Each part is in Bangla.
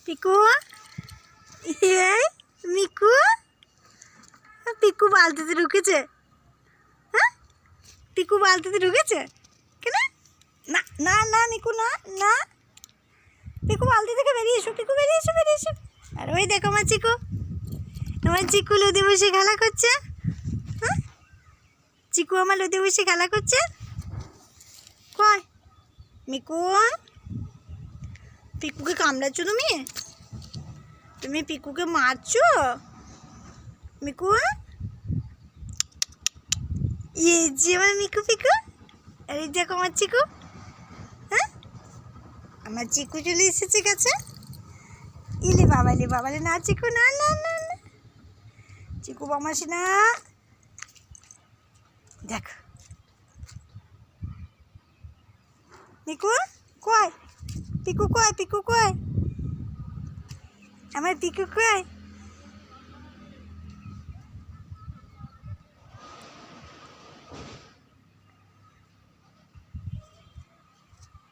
পিকু মিকু পিকু বালতিতে ঢুকেছে। হ্যাঁ পিকু বালতিতে ঢুকেছে কেন? না না না মিকু না না, পিকু বালতি থেকে বেরিয়ে এসো, পিকু বেরিয়ে এসো, বেরিয়ে এসো। আর ওই দেখো আমার চিকু লদে বসে খেলা করছে। হ্যাঁ চিকু আমার লদে বসে খেলা করছে। কয় মিকু, পিকুকে কামড়াচ্ছ তুমি? তুমি পিকুকে মারছো মিকু? এই যে আমার মিকু পিকু, আর এই দেখো আমার চিকু। হ্যাঁ আমার চিকু চলে এসেছে কাছে। ইলে বাবালে না চিকু, না না না না চিকু বামাসি না। দেখো মিকু কয়, পিকু কয়, পিকু কয়, আমার পিকু কয়?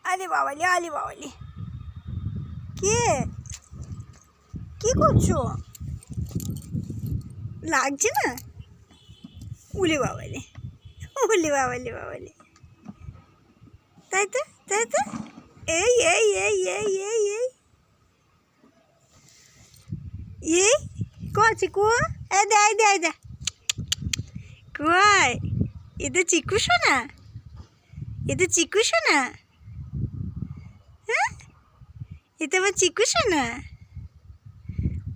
আরে বাবালি কে কি করছো? লাগছে না? উলে বাবালি তাই তো এই এই এই এই এই এই এই করছি কো এ দে কয় এটা চিকু শোনা, এটা চিকু শোনা। হ্যাঁ এটা আমার চিকু শোনা।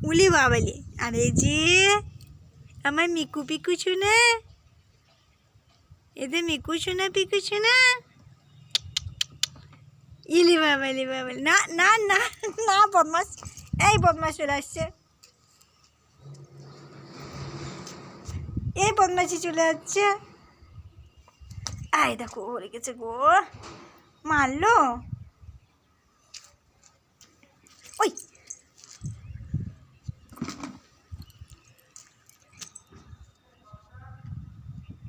উলি বাবালি, আর এই যে আমার মিকু পিকু শোনা, এদের মিকু শোনা পিকু শোনা। ইলি বাবালি না না না না বদমাস, এই বদমাস চলে আসছে, এই বদমাসি চলে যাচ্ছে। আয় দেখো ওরে গেছে গো, মারলো।